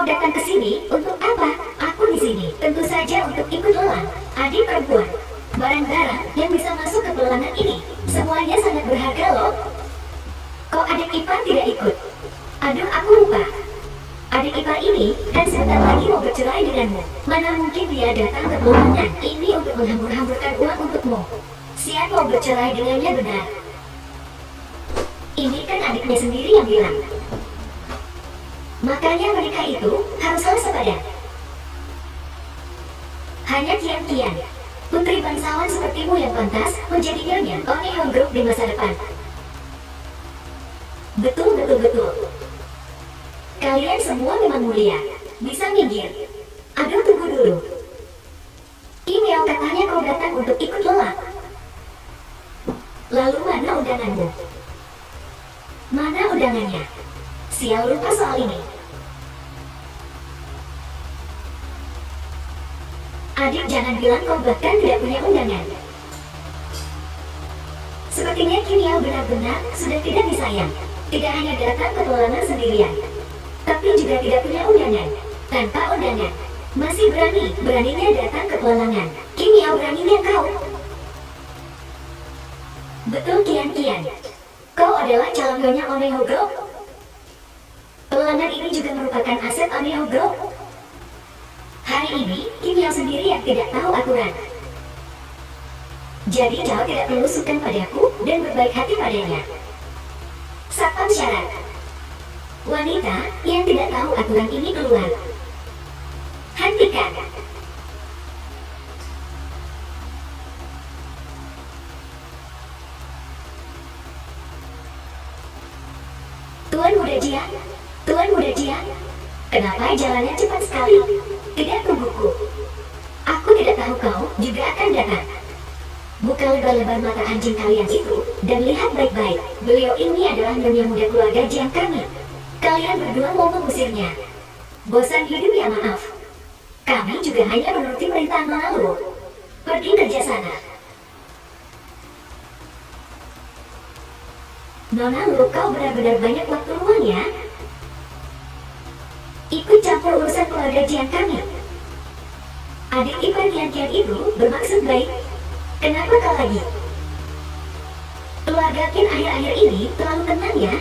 Kau datang ke sini untuk apa? Aku di sini tentu saja untuk ikut lelang. Adik perempuan, barang-barang yang bisa masuk ke pelelangan ini semuanya sangat berharga loh. Kok adik ipar tidak ikut? Aduh, aku lupa. Adik ipar ini kan sebentar lagi mau bercerai denganmu. Mana mungkin dia datang ke pelelangan ini untuk menghambur-hamburkan uang untukmu. Sian mau bercerai dengannya benar. Ini kan adiknya sendiri yang bilang. Makanya mereka itu harus waspada. Hanya Kian-Kian, putri bangsawan sepertimu yang pantas menjadi nyonya Onihong Group di masa depan. Betul. Kalian semua memang mulia. Bisa minggir. Aduh, tunggu dulu. Kim Yao katanya kau datang untuk ikut lelang. Lalu mana undanganmu? Mana undangannya? Sial, lupa soal ini. Adik, jangan bilang kau bahkan tidak punya undangan. Sepertinya Kim Yao benar-benar sudah tidak disayang. Tidak hanya datang ke pelelangan sendirian, tapi juga tidak punya undangan. Tanpa undangan, masih beraninya datang ke pelelangan. Kim Yao, beraninya kau. Betul, Kian-Kian. Kau adalah calon nyonya Onihong Group. Pelelangan ini juga merupakan aset Onihong Group. Hari ini, Kim Yao sendiri yang tidak tahu aturan. Jadi kau tidak perlu sungkan padaku dan berbaik hati padanya. Satpam syarat. Wanita yang tidak tahu aturan ini keluar. Hentikan. Tuan Muda Jian, kenapa jalannya cepat sekali? Tidak, tungguku. Aku tidak tahu kau juga akan datang. Buka lebar-lebar mata anjing kalian itu dan lihat baik-baik. Beliau ini adalah nyonya muda keluarga Jiang kami. Kalian berdua mau mengusirnya. Bosan hidup ya, maaf. Kami juga hanya menuruti perintah Nona Luo. Pergi kerja sana. Nona Luo, kau benar-benar banyak waktu luang ya. Ikut campur urusan keluarga Jiang kami. Adik ipar Kian-Kian itu bermaksud baik. Kenapa kau lagi? Keluarga Qin akhir-akhir ini terlalu tenang ya.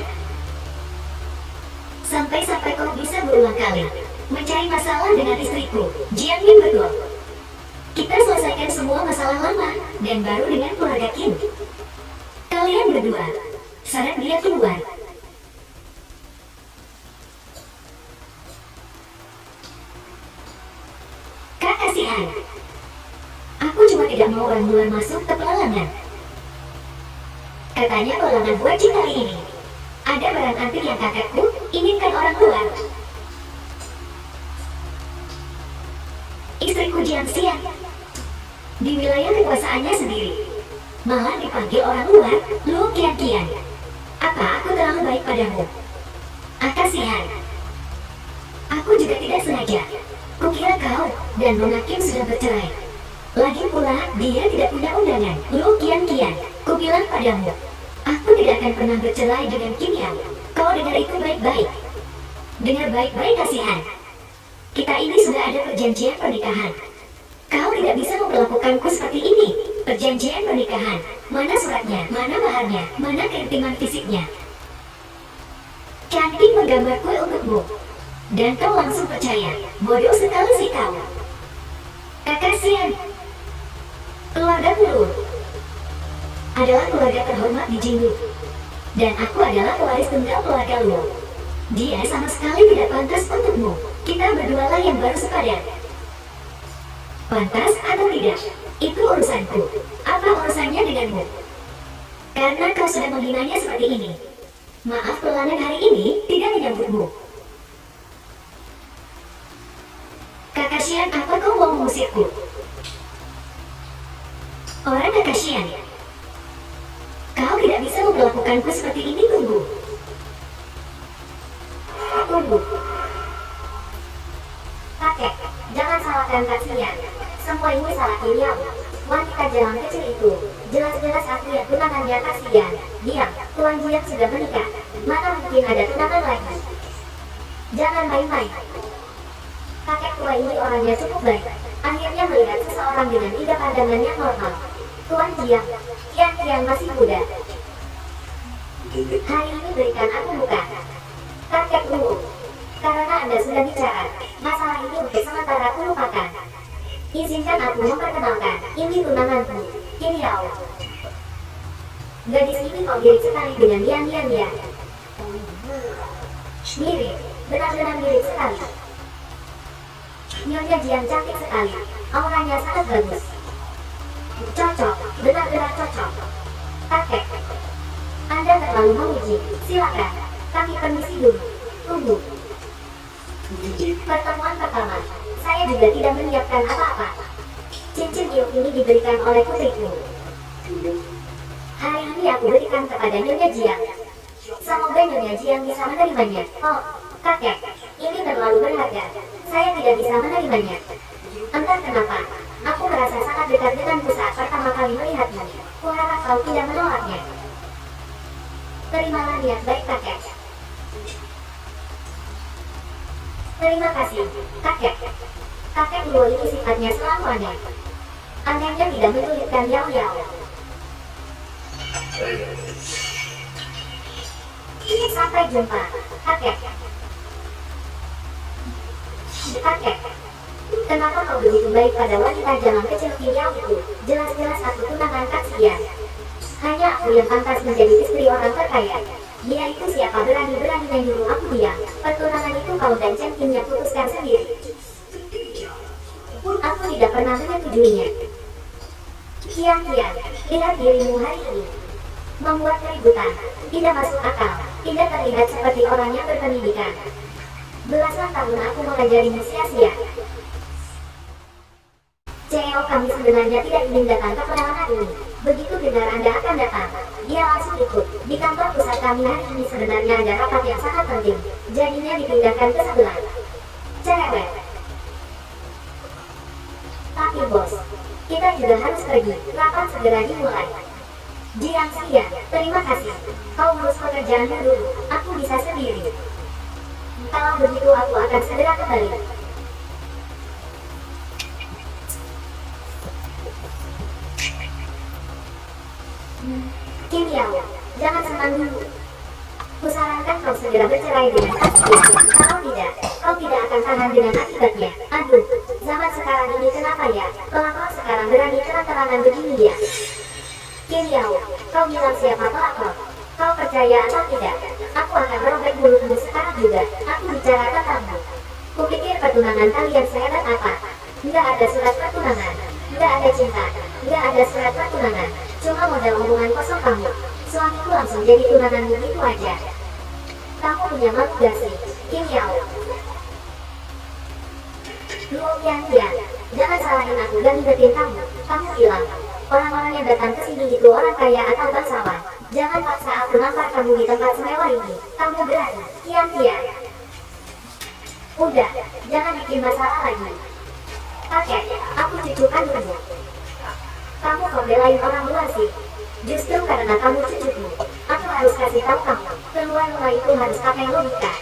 Sampai kau bisa berulang kali mencari masalah dengan istriku, Jiang Min, betul. Kita selesaikan semua masalah lama dan baru dengan keluarga Qin. Kalian berdua, syarat dia keluar. Kak, kasihan. Aku cuma tidak mau orang luar masuk ke pelelangan. Katanya pelelangan wajib kali ini. Ada barang antik yang kakakku inginkan orang luar. Istriku Jiang Xian. Di wilayah kekuasaannya sendiri. Malah dipanggil orang luar, Luo Kian-Kian. Apa aku terlalu baik padamu? Kasihan. Aku juga tidak sengaja. Kukira kau dan Nona Kim sudah bercerai. Lagi pula, dia tidak punya undangan. Luo Kian-Kian, kubilang padamu, aku tidak akan pernah bercerai dengan Kim Yao. Kau dengar itu baik-baik. Dengar baik-baik, kasihan. Kita ini sudah ada perjanjian pernikahan. Kau tidak bisa memperlakukanku seperti ini. Perjanjian pernikahan. Mana suratnya? Mana maharnya? Mana keintiman fisiknya? Cantik menggambar kue untukmu. Dan kau langsung percaya. Bodoh sekali sih kau. Kakak Xian. Keluarga Luo adalah keluarga terhormat di Jinggu. Dan aku adalah pewaris tunggal keluarga Luo. Dia sama sekali tidak pantas untukmu. Kita berdualah yang baru sepadan. Pantas atau tidak, itu urusanku. Apa urusannya denganmu? Karena kau sudah menghinanya seperti ini. Maaf, pelelangan hari ini tidak menyambutmu. Kakak Xian, apa kau mau mengusirku? Orang Kakak Xian, kau tidak bisa memperlakukanku seperti ini, tunggu. Tunggu. Kakek, jangan salahkan Kak Xian. Semua ini salah Kim Yao. Wanita jalan kecil itu jelas-jelas aku yang tunangannya Kak Xian. Diam, Tuan Jiang sudah menikah. Mana mungkin ada tunangan lagi? Jangan main-main. Kakek tua ini orangnya cukup baik. Akhirnya melihat seseorang dengan tiga pandangan yang normal. Tuan Jiang, Kian masih muda. Hari ini berikan aku muka. Kakek Wu, karena Anda sudah bicara, masalah ini untuk sementara aku lupakan. Izinkan aku memperkenalkan, ini tunanganku, Qin Yao. Gadis ini kok mirip sekali dengan Lian ya? Mirip, benar-benar mirip sekali. Nyonya Jiang cantik sekali, auranya sangat bagus. Cocok, benar-benar cocok. Kakek, Anda terlalu memuji, silakan. Kami permisi dulu. Tunggu. Pertemuan pertama, saya juga tidak menyiapkan apa-apa. Cincin giok ini diberikan oleh putriku. Hari ini aku berikan kepada Nyonya Jiang. Semoga Nyonya Jiang bisa menerimanya. Oh, kakek, ini terlalu berharga. Saya tidak bisa menerimanya. Entah kenapa, aku merasa sangat dekat denganmu saat pertama kali melihatmu. Kuharap kau tidak menolaknya. Terimalah niat baik kakek. Terima kasih, kakek. Kakek Luo ini sifatnya selalu aneh. Anehnya tidak menyulitkan Yao. Sampai jumpa, kakek. Kakek, kenapa kau begitu baik pada wanita jalan kecil Yao itu? Jelas-jelas aku tunangan kasihan. Hanya aku yang pantas menjadi istri orang terkaya. Dia itu siapa berani-berani menyuruh aku diam. Pertunangan itu kau dan Chen Qingnya putuskan sendiri. Aku tidak pernah menyetujuinya. Kian, lihat dirimu hari ini. Membuat keributan, tidak masuk akal, tidak terlihat seperti orang yang berpendidikan. Belasan tahun aku mengajarimu sia-sia. CEO kami sebenarnya tidak ingin datang ke penawaran ini. Begitu dengar Anda akan datang, dia langsung ikut. Di kantor pusat kami hari ini sebenarnya ada rapat yang sangat penting. Jadinya dipindahkan ke sebelah. Cerewet. Tapi bos, kita juga harus pergi. Rapat segera dimulai. Jiang Xia, terima kasih. Kau urus pekerjaanmu dulu. Aku bisa sendiri. Kalau begitu aku akan segera kembali. Qin Yao, jangan senang dulu. Kusarankan kau segera bercerai dengan Kasian. Kalau tidak, kau tidak akan tahan dengan akibatnya. Aduh, zaman sekarang ini kenapa ya? Pelakor sekarang berani terang-terangan begini ya? Qin Yao, kau bilang siapa pelakor? Kau percaya atau tidak? Aku akan merobek mulutmu sekarang juga. Aku bicara tentangmu. Kupikir pertunangan kalian sehebat apa? Nggak ada surat pertunangan, nggak ada cinta, nggak ada surat pertunangan. Cuma modal hubungan kosong kamu. Suamiku langsung jadi tunanganmu gitu aja. Kamu punya malu gak sih, Qin Yao? Luo Qian, jangan salahin aku dan libetin kamu. Kamu bilang, orang-orang yang datang ke sini itu orang kaya atau bangsawan. Jangan paksa aku nampar kamu di tempat semewah ini. Kamu berani, Qian. Udah, jangan bikin masalah lagi. Kakek, aku cucu kandungmu. Kamu kok belain orang luar sih? Justru karena kamu cucuku, aku harus kasih tahu kamu, keluar rumah itu harus pakai logika.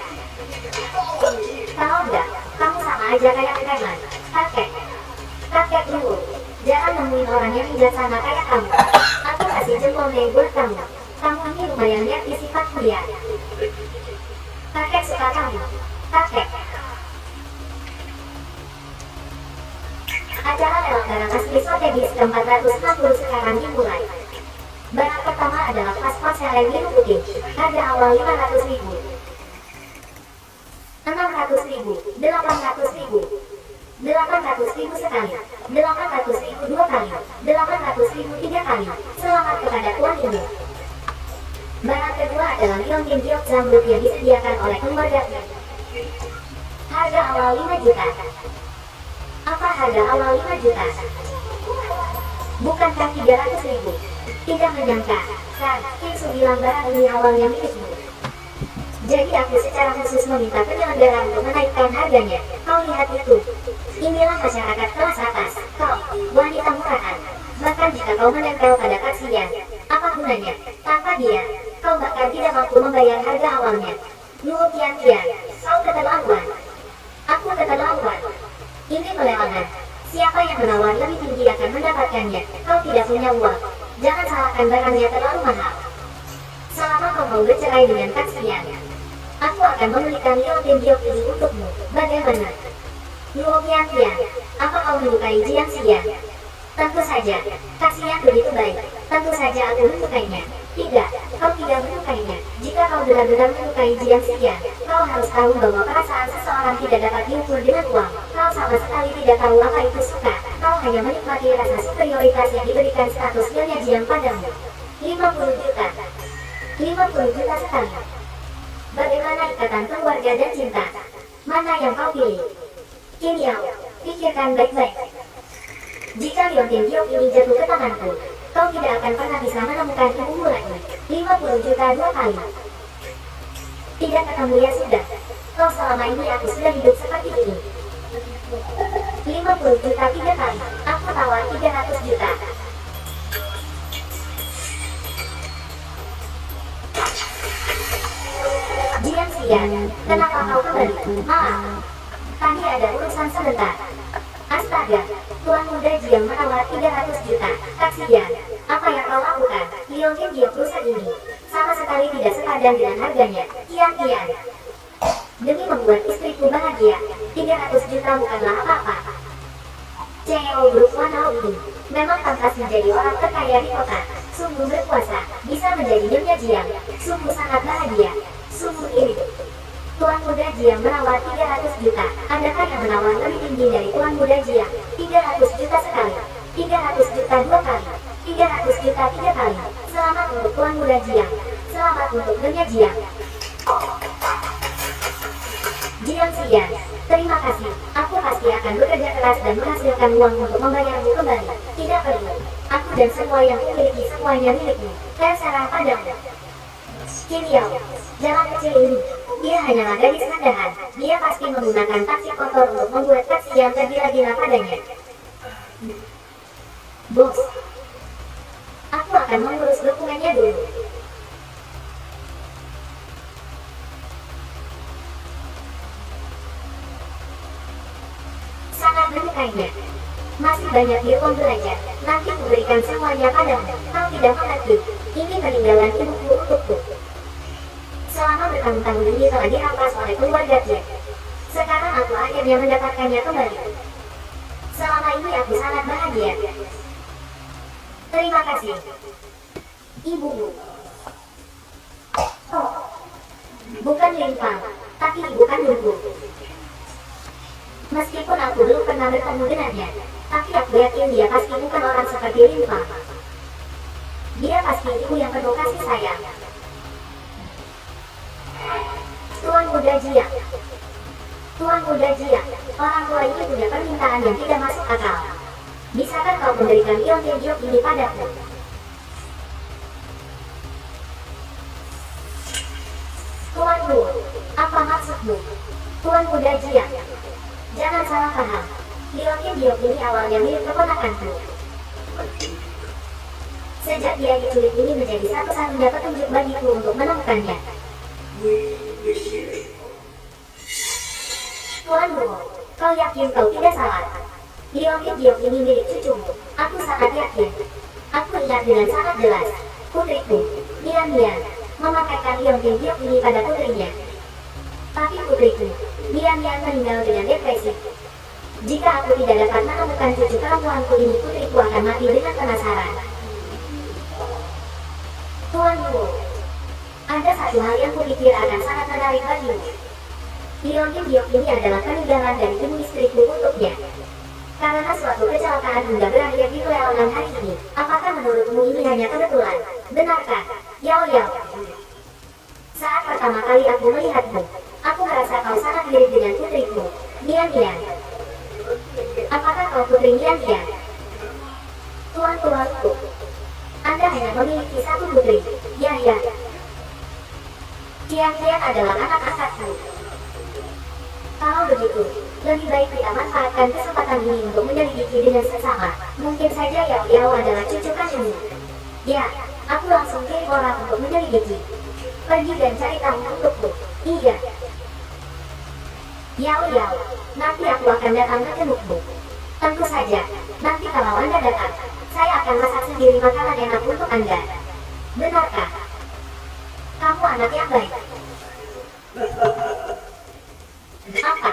Kalau enggak, kamu sama aja kayak preman. Kakek dulu, jangan nemuin orang yang bijaksana kayak kamu. Aku kasih jempol nih buat kamu. Kamu ini lumayan ngerti sifatmu ya. Kakek suka kamu. Kakek. Acara lelang barang asli strategis ke-460 sekarang dimulai. Barang pertama adalah paspor seleng biru putih. Harga awal 500.000. 600.000, 800.000. 800.000 sekali, 800.000 dua kali, 800.000 tiga kali. Selamat kepada tuan ini. Barang kedua adalah Yongjin Giok Zamrud yang disediakan oleh keluarga. Harga awal 5 juta. Apa harga awal 5 juta? Bukankah 300.000? Tidak menyangka, Kang Kingsu bilang barang ini awalnya milikmu. Jadi aku secara khusus meminta penyelenggara untuk menaikkan harganya. Kau lihat itu. Inilah masyarakat kelas atas. Kau, wanita murahan. Bahkan jika kau menempel pada Kasian, apa gunanya? Tanpa dia, kau bahkan tidak mampu membayar harga awalnya. Luo Qian, kau keterlaluan. Aku keterlaluan. pelelangan. Siapa yang menawar lebih tinggi akan mendapatkannya. Kau tidak punya uang. Jangan salahkan barangnya terlalu mahal. Selama kau mau bercerai dengan Kak Xian, aku akan membelikan Liontin Giok ini untukmu. Bagaimana? Luo Qianqian, apa kau menyukai Jiang Xian? Tentu saja, Kak Xian begitu baik. Tentu saja aku menyukainya. Tidak, kau tidak menyukainya. Jika kau benar-benar menyukai Jiang Xian, kau harus tahu bahwa perasaan seseorang tidak dapat diukur dengan uang. Kau sama sekali tidak tahu apa itu suka. Kau hanya menikmati rasa superioritas yang diberikan status Nyonya Jiang padamu. 50 juta. 50 juta sekali. Bagaimana ikatan keluarga dan cinta? Mana yang kau pilih? Qin Yao, pikirkan baik-baik. Jika Liontin Giok ini jatuh ke tanganku, kau tidak akan pernah bisa menemukan ibumu lagi. 50 juta 2 kali. Tidak ketemu ya sudah. Kau selama ini aku sudah hidup seperti ini. 50 juta 3 kali. Aku tawar 300 juta. Jiang Xian, kenapa kau kembali? Maaf. Tadi ada urusan sebentar. Astaga, Tuan Muda Jiang menawar 300 juta. Kak Xian, apa yang kau lakukan? Liontin Giok rusak ini sama sekali tidak sepadan dengan harganya. Kian. Demi membuat istriku bahagia, 300 juta bukanlah apa-apa. CEO Group Wanao ini memang pantas menjadi orang terkaya di kota. Sungguh berkuasa, bisa menjadi Nyonya Jiang. Sungguh sangat bahagia. Sungguh iri. Tuan Muda Jiang menawar 300 juta. Adakah yang menawar lebih tinggi dari Tuan Muda Jiang? 300 juta sekali. 300 juta 2 kali. 300 juta 3 kali. Selamat untuk Tuan Muda Jiang. Selamat untuk Nyonya Jiang. Jiang Xian, terima kasih. Aku pasti akan bekerja keras dan menghasilkan uang untuk membayarmu kembali. Tidak perlu. Aku dan semua yang memiliki semuanya milikmu. Terserah padamu. Qin Yao, jangan kecil ini. Dia hanyalah gadis rendahan. Dia pasti menggunakan taksi kotor untuk membuat taksi yang tergila-gila padanya. Bos, aku akan mengurus dokumennya dulu. Sangat menyukainya. Masih banyak ilmu belajar. Nanti kuberikan semuanya padamu. Kau tidak mengerti. Ini peninggalan ibuku untukku. Selama bertahun-tahun ini telah dirampas oleh keluarga Jie. Sekarang aku akhirnya mendapatkannya kembali. Selama ini aku sangat bahagia. Terima kasih, ibumu. Oh, bukan Lin Fang, tapi ibu kandungku. Meskipun aku belum pernah bertemu dengannya, tapi aku yakin dia pasti bukan orang seperti Lin Fang. Dia pasti ibu yang penuh kasih sayang. Tuan Muda Jiang. Tuan Muda Jiang, orang tua ini punya permintaan yang tidak masuk akal. Bisakah kau memberikan Liontin Giok ini padaku? Tuan Luo, apa maksudmu? Tuan Muda Jiang, jangan salah paham. Liontin Giok ini awalnya milik keponakanku. Sejak dia diculik ini menjadi satu-satunya petunjuk bagiku untuk menemukannya. Tuan Luo, kau yakin kau tidak salah? Liontin Giok ini milik cucumu. Aku sangat yakin. Aku ingat dengan sangat jelas. Putriku, Mian memakaikan Liontin Giok ini pada putrinya. Tapi putriku, Mian meninggal dengan depresi. Jika aku tidak dapat menemukan cucu perempuanku ini, putriku akan mati dengan penasaran. Tuan Luo, ada satu hal yang kupikir akan sangat menarik bagimu. Liontin Giok ini adalah peninggalan dari ibu istriku untuknya. Karena suatu kecelakaan hingga berakhir di pelelangan hari ini, apakah menurutmu ini hanya kebetulan? Benarkah? Yao. Saat pertama kali aku melihatmu, aku merasa kau sangat mirip dengan putriku, Mian. Apakah kau putri Mian? Tuanku, Anda hanya memiliki satu putri, ya. Tian adalah anak angkatku. Kalau begitu, lebih baik kita manfaatkan kesempatan ini untuk menyelidiki dengan seksama. Mungkin saja Yao adalah cucu kandungmu. Ya, aku langsung kirim orang untuk menyelidiki. Pergi dan cari tahu untukku. Iya. Yao Yao, nanti aku akan datang ke jengukmu. Tentu saja, nanti kalau Anda datang, saya akan masak sendiri makanan enak untuk Anda. Benarkah? Kamu anak yang baik. Apa?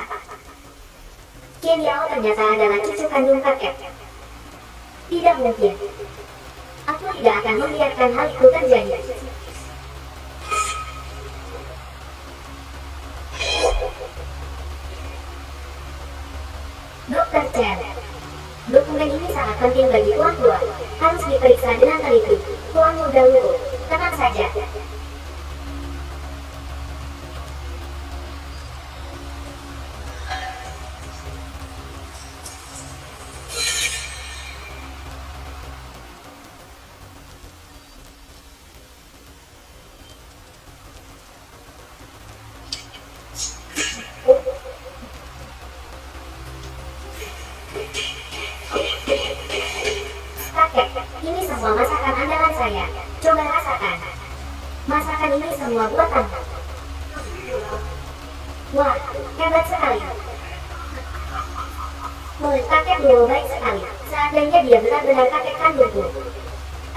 Qian Yao ternyata adalah cucu kandung kakek. Tidak mungkin. Aku tidak akan membiarkan hal itu terjadi. Dokter Chen, dokumen ini sangat penting bagi Tuan Tua. Harus diperiksa dengan teliti. Tuan Muda Luo, tenang saja. Kakek, ini semua masakan andalan saya. Coba rasakan. Masakan ini semua buatanmu. Wah, hebat sekali. Mulut kakek Luo baik sekali. Seandainya dia benar-benar kakek kandungku.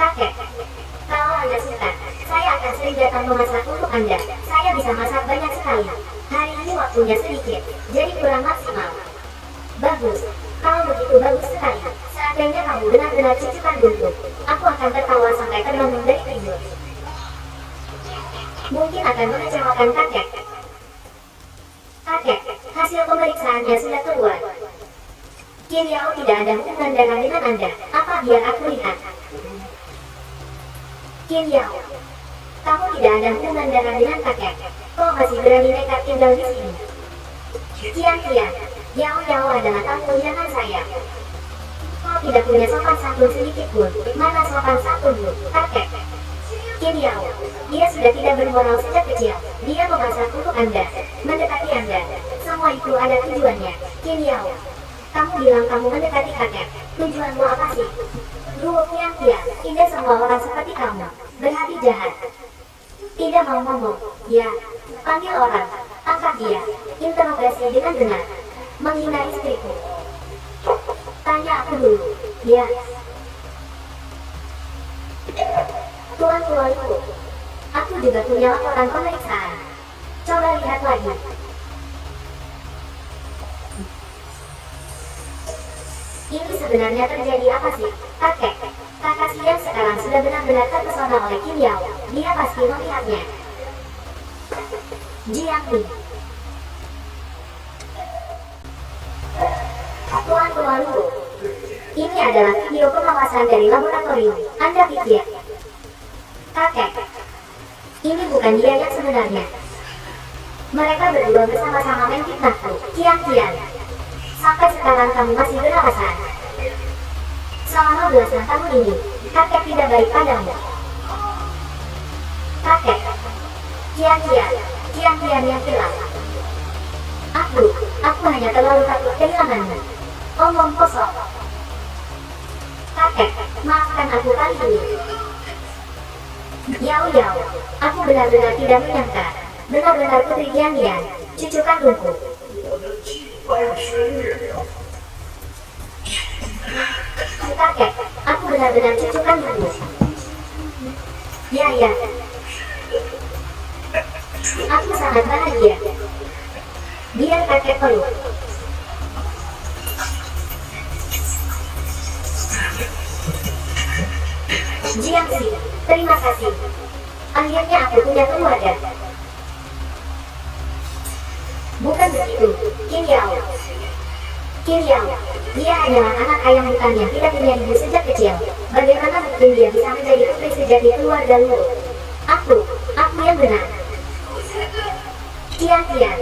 Kakek, kalau Anda suka, saya akan sering datang memasak untuk Anda. Saya bisa masak banyak sekali. Hari ini waktunya sedikit, jadi kurang maksimal. Bagus, kalau begitu bagus sekali. Seandainya kamu benar-benar cucu kandungku, aku akan tertawa sampai terbangun dari tidur. Mungkin akan mengecewakan kakek. Kakek, hasil pemeriksaannya sudah keluar. Qian Yao tidak ada hubungan darah dengan Anda. Apa biar aku lihat? Qian Yao, kamu tidak ada hubungan darah dengan kakek. Kau masih berani nekat tinggal di sini. Qian, Yao Yao adalah tamu undangan saya. Kau tidak punya sopan santun sedikit pun. Mana sopan santunmu, kakek? Qian Yao, dia sudah tidak bermoral sejak kecil. Dia memasak untuk Anda, mendekati Anda. Semua itu ada tujuannya. Qian Yao, kamu bilang kamu mendekati kakek. Tujuanmu apa sih? Luo Qian, tidak semua orang seperti kamu berhati jahat. Tidak mau ngomong, ya. Panggil orang, angkat dia, interogasi dengan benar. Menghina istriku. Tanya aku dulu, ya. Tuan Luo, aku juga punya laporan pemeriksaan. Coba lihat lagi. Ini sebenarnya terjadi apa sih, kakek? Kakak Siang sekarang sudah benar-benar terpesona oleh Qian Yao. Dia pasti melihatnya. Jiang Li. Tuan Luo, ini adalah video pengawasan dari laboratorium. Anda pikir? Kakek, ini bukan dia yang sebenarnya. Mereka berdua bersama-sama memfitnahku. Qian, sampai sekarang kamu masih beralasan. Selama belasan tahun ini, kakek tidak baik padamu. Kakek, Qian yang hilang. Aku hanya terlalu takut kehilanganmu. Omong kosong. Kakek, maafkan aku kali ini. Yao, aku benar-benar tidak menyangka. Benar-benar putri Qian, cucu kandungku. Kakek, aku benar-benar cucu kandungmu. Ya. Aku sangat bahagia. Biar kakek peluk. Jiangxi, terima kasih. Akhirnya aku punya keluarga. Bukan begitu, Qian Yao, dia adalah anak ayam hutan yang tidak punya ibu sejak kecil. Bagaimana mungkin dia bisa menjadi putri sejati keluarga Luo? Aku yang benar. Qian,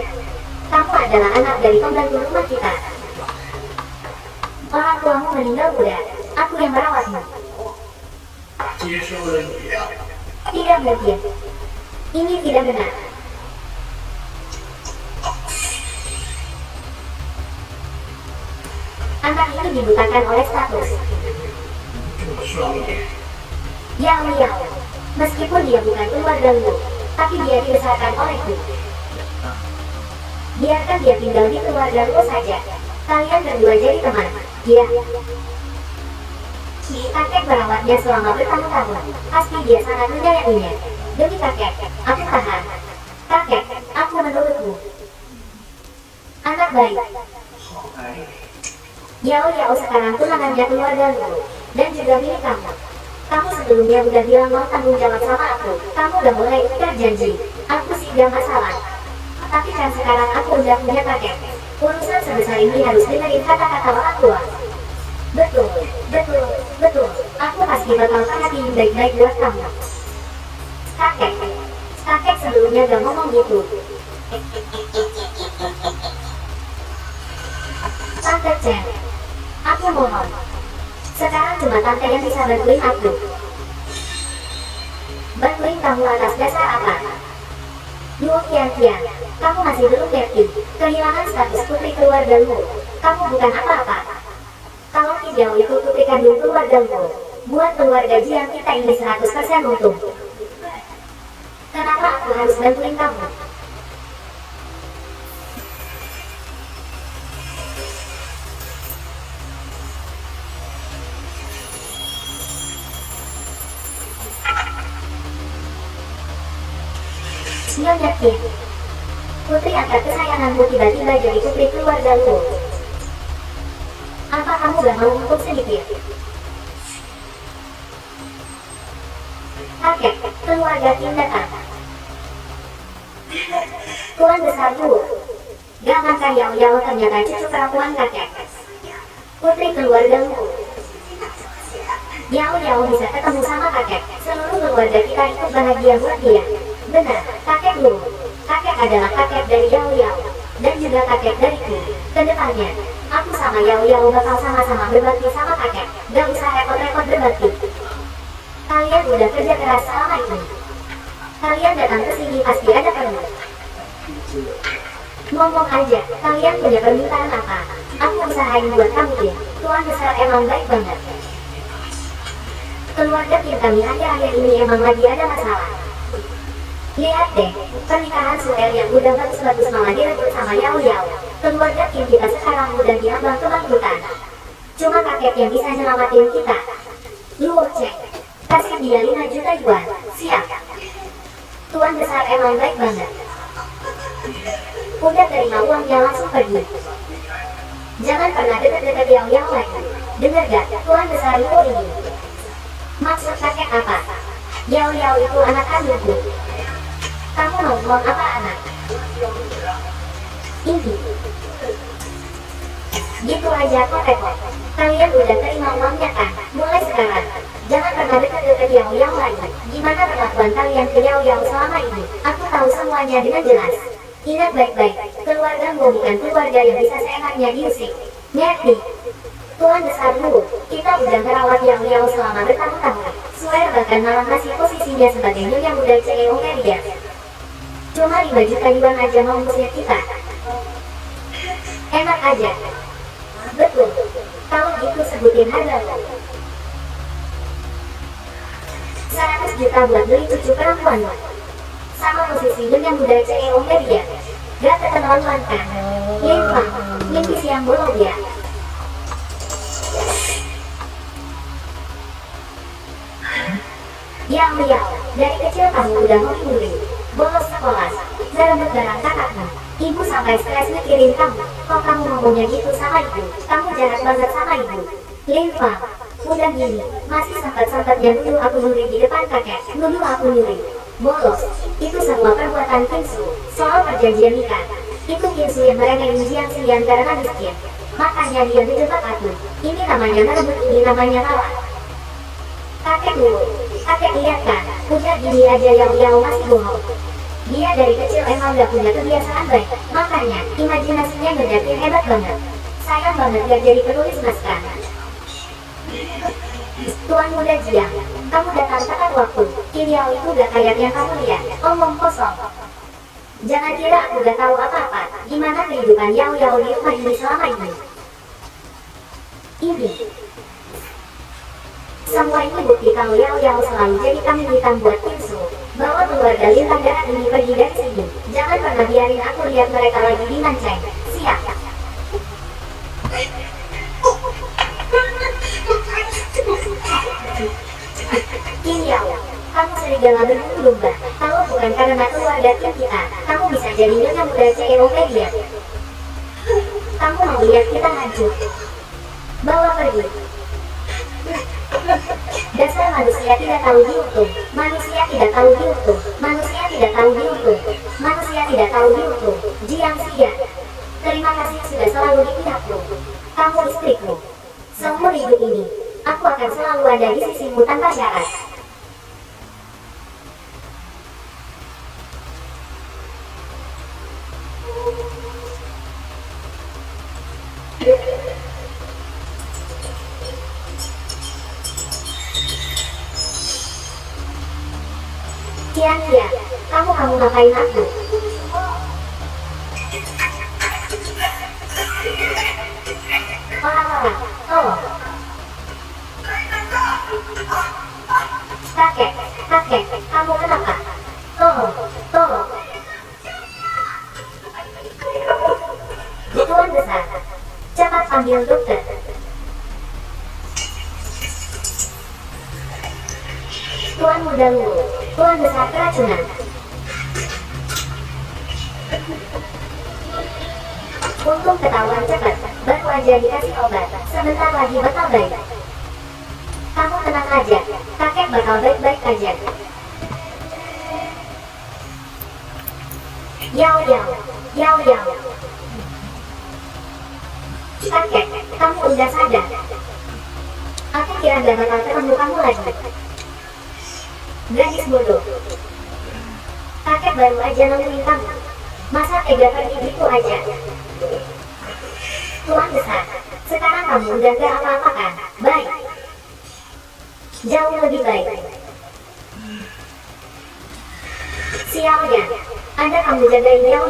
kamu adalah anak dari pembantu rumah kita. Orang tuamu meninggal muda, aku yang merawatmu. Tidak mungkin. Ini tidak benar. Anak itu dibutakan oleh status. Yao, meskipun dia bukan keluarga Luo, tapi dia dibesarkan olehku. Biarkan dia tinggal di keluargaku saja. Kalian berdua jadi teman. Dia. Kakek merawatnya selama bertahun-tahun. Pasti dia sangat menyayanginya. Demi kakek, aku tahan. Kakek, aku menurutmu. Anak baik. Yao sekarang tunangannya keluargamu. Dan juga milik kamu. Kamu sebelumnya udah bilang mau tanggung jawab sama aku. Kamu udah mulai ikat janji. Aku sih gak masalah. Tapi kan sekarang aku udah punya kakek. Urusan sebesar ini harus dengerin kata-kata orang tua. Betul. Aku pasti bakal perhatiin baik-baik buat kamu. Kakek sebelumnya gak ngomong gitu. Tante Chen, aku mohon. Sekarang cuma tante yang bisa bantuin aku. Bantuin kamu atas dasar apa? Luo Qianqian, kamu masih belum ngerti. Kehilangan status putri keluargamu. Kamu bukan apa-apa. Kalau Kijao itu putri kandung keluargamu, buat keluarga Jiang kita ini 100% untung. Kenapa aku harus bantuin kamu? Nyonya Qin, putri angkat kesayanganmu tiba-tiba jadi putri keluargamu. Apa kamu gak mau untuk sedikit? Kakek, keluarga Qin datang. Tuan besarku, jangankan Yao ternyata cucu perempuan kakek. Putri keluargamu. Yao bisa ketemu sama kakek. Seluruh keluarga kita itu bahagia buat dia. Benar, kakekmu. Kakek adalah kakek dari Yao. Dan juga kakek dariku. Kedepannya, aku sama Yao bakal sama-sama berbakti sama kakek. Gak usah repot-repot berbakti. Kalian udah kerja keras selama ini. Kalian datang ke sini pasti ada perlu. Ngomong aja, kalian punya permintaan apa? Aku usahain buat kamu ya. Tuan besar emang baik banget. Keluarga kami akhir-akhir ini emang lagi ada masalah. Lihat deh, pernikahan Suel yang udah bagus-bagus malah direbut sama Yao. Keluarga kita sekarang udah diambang kebangkrutan. Cuma kakek yang bisa nyelamatin kita. Luo Cheng, kasih dia 5 juta yuan. Siap. Tuan besar emang baik banget. Udah terima uangnya langsung pergi. Jangan pernah deket-deket Yao lagi. Dengar gak, Tuan besar Luo ini? Maksud kakek apa? Yao itu anak kandungku. Kamu ngomong apa anak? Ini. Gitu aja kok repot. Kalian udah terima uangnya kan? Mulai sekarang, jangan pernah dekat-dekat Yao lagi. Gimana perlakuan kalian ke Yao selama ini? Aku tahu semuanya dengan jelas. Ingat baik-baik, keluargamu bukan keluarga yang bisa seenaknya diusik. Ngerti? Tuan besar Lu, kita udah merawat Yao selama bertahun-tahun. Suer bahkan malah masih posisinya sebagai nyonya muda CEO dia. Cuma 5 juta yuan aja mau ngusir kita. Enak aja. Betul. Kalau gitu sebutin harga lo. 100 juta buat beli cucu perempuan lo. Sama posisi nyonya muda CEO dia. Gak keterlaluan kan? Limpah, mimpi siang bolong ya. Yao, dari kecil kamu udah nguri-nguri. Bolos sekolah, ngerebut barang kakakmu. Ibu sampai stres mikirin kamu. Kok kamu ngomongnya gitu sama ibu? Kamu jahat banget sama ibu. Linfa, udah gini, masih sempat-sempatnya nuduh aku nyuri di depan kakek. Nuduh aku nyuri. Bolos, itu semua perbuatan Kinsu. Soal perjanjian nikah, itu Kinsu yang meremehin Jiang Xian karena miskin. Makanya dia ngejebak aku. Ini namanya ngerebut, ini namanya kalah. Kakek dulu, kakek lihat kan, udah gini aja Yao masih bohong. Dia dari kecil emang gak punya kebiasaan baik, makanya imajinasinya ngejatin hebat banget. Sayang banget gak jadi penulis naskah. Tuan muda Jiang, kamu datang tepat waktu. Yao itu gak kayak yang kamu lihat, omong kosong. Jangan kira aku gak tahu apa-apa, gimana kehidupan Yao di rumah ini selama ini. Ini. Semua ini bukti kalau Yao selalu jadi kambing hitam buat Kinsu. Bahwa keluarga lintang darah ini pergi dari sini. Jangan pernah biarin aku lihat mereka lagi di Manceng. Siap. Kim Yao, kamu serigala berbulu domba. Kalau bukan karena keluarga tim kita, kamu bisa jadi nyonya muda CEO media. Kamu mau lihat kita hancur? Bawa pergi. Dasar manusia tidak tahu diuntung. Manusia tidak tahu diuntung. Manusia tidak tahu diuntung. Manusia tidak tahu diuntung. Jiang Xia, terima kasih sudah selalu di pihakku. Kamu istriku. Seumur hidup ini, aku akan selalu ada di sisimu tanpa syarat. Cia, kamu ngapain aku? Orang-orang, oh. Kakek, kamu kenapa? Tolong. Tuan besar, cepat panggil dokter. Tuan muda lugu, tuan besar keracunan. Untung ketahuan cepat, baru aja dikasih obat, sebentar lagi bakal baik. Kamu tenang aja, kakek bakal baik-baik aja. Yao. Kakek, kamu udah sadar. Aku kira gak bakal ketemu kamu lagi. Gadis bodoh. Kakek baru aja nemuin kamu. Masa tega pergi gitu aja? Tuan besar, sekarang kamu udah gak apa-apa kan? Baik. Jauh lebih baik. Xiaoyan, ada kamu jagain Yao.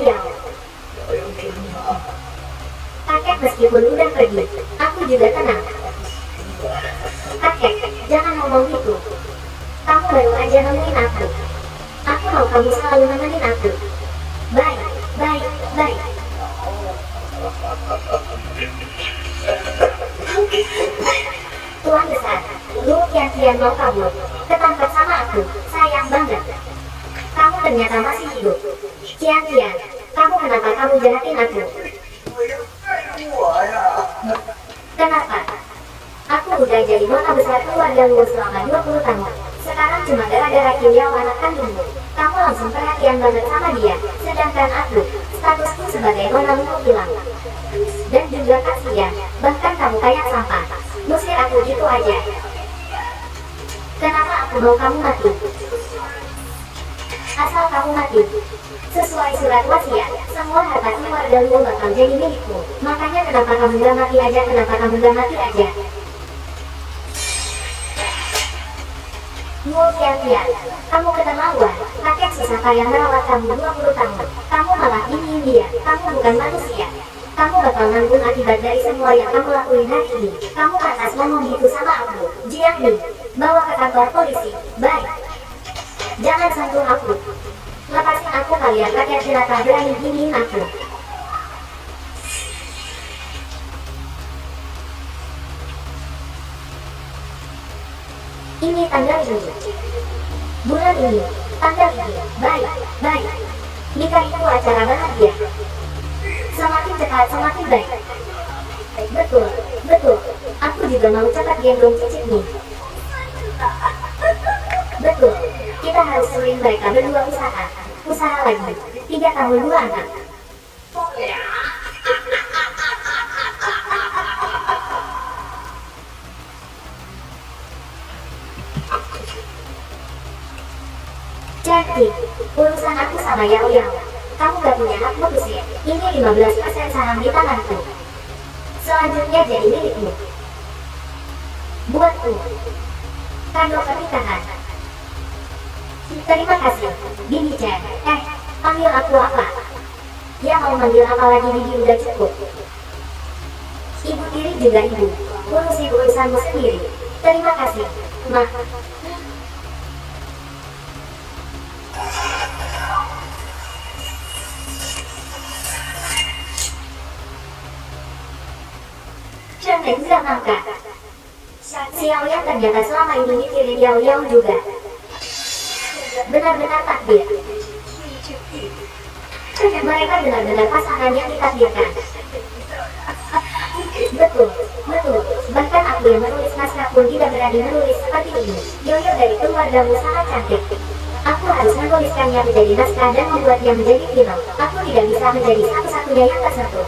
Kakek meskipun udah pergi, aku juga tenang. Kakek, jangan ngomong gitu. Kamu baru aja nemuin aku. Aku mau kamu selalu nemenin aku. Baik. Tuan besar, Lu kian mau kabur. Ketangkap sama aku, sayang banget. Kamu ternyata masih hidup. Kian, kamu kenapa kamu jahatin aku? Kenapa? Aku udah jadi nona besar keluarga lu selama 20 tahun. Sekarang cuma gara-gara Kim Yao anak kandungmu. Kamu langsung perhatian banget sama dia. Sedangkan aku, statusku sebagai nona lu hilang. Dan juga kasihan, bahkan kamu kayak sampah. Musir aku gitu aja. Kenapa aku mau kamu mati? Asal kamu mati. Sesuai surat wasiat, semua harta keluarga lu bakal jadi milikku. Makanya kenapa kamu gak mati aja? Kian, kamu keterlaluan. Kakek susah payah merawat kamu 20 tahun. Kamu malah ingin dia. Kamu bukan manusia. Kamu bakal nanggung akibat dari semua yang kamu lakuin hari ini. Kamu pantas ngomong gitu sama aku. Jiang Li, bawa ke kantor polisi. Baik. Jangan sentuh aku. Lepasin aku kalian, kakek jelata berani giniin aku. Ini tanggal ini. Bulan ini. Tanggal ini. Baik. Nikah itu acara bahagia. Semakin cepat, semakin baik. Betul. Aku juga mau cepat gendong cicit nih. Betul. Kita harus suruhin mereka berdua usaha lagi. 3 tahun 2 anak. Jadi, urusan aku sama Yao. Kamu gak punya hak mutus ya. Ini 15% saham di tanganku. Selanjutnya jadi milikmu. Buatku. Kado pernikahan. Terima kasih, Bibi Chen. Panggil aku apa? Ya mau manggil apa lagi, Bibi udah cukup. Ibu tiri juga ibu. Urusi urusanmu sendiri. Terima kasih, Ma. cantik nggak Mangka? Xiao Yang ternyata selama ini mikirin Yao Yao juga. Benar-benar takdir. Mereka benar-benar pasangan yang ditakdirkan. Betul, betul. Bahkan aku yang menulis naskah pun tidak berani menulis seperti ini. Yoyo dari keluargamu sangat cantik. Aku harus menuliskannya menjadi naskah dan membuatnya menjadi film. Aku tidak bisa menjadi satu-satunya yang tersentuh.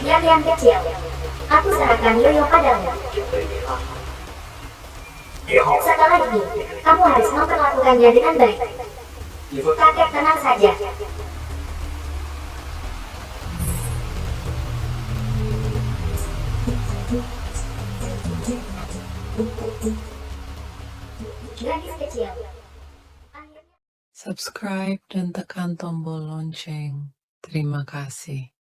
Yang kecil. Aku serahkan Yoyo padamu. Setelah ini, kamu harus memperlakukannya dengan baik. Kakek tenang saja. Gadis kecil. Subscribe dan tekan tombol lonceng. Terima kasih.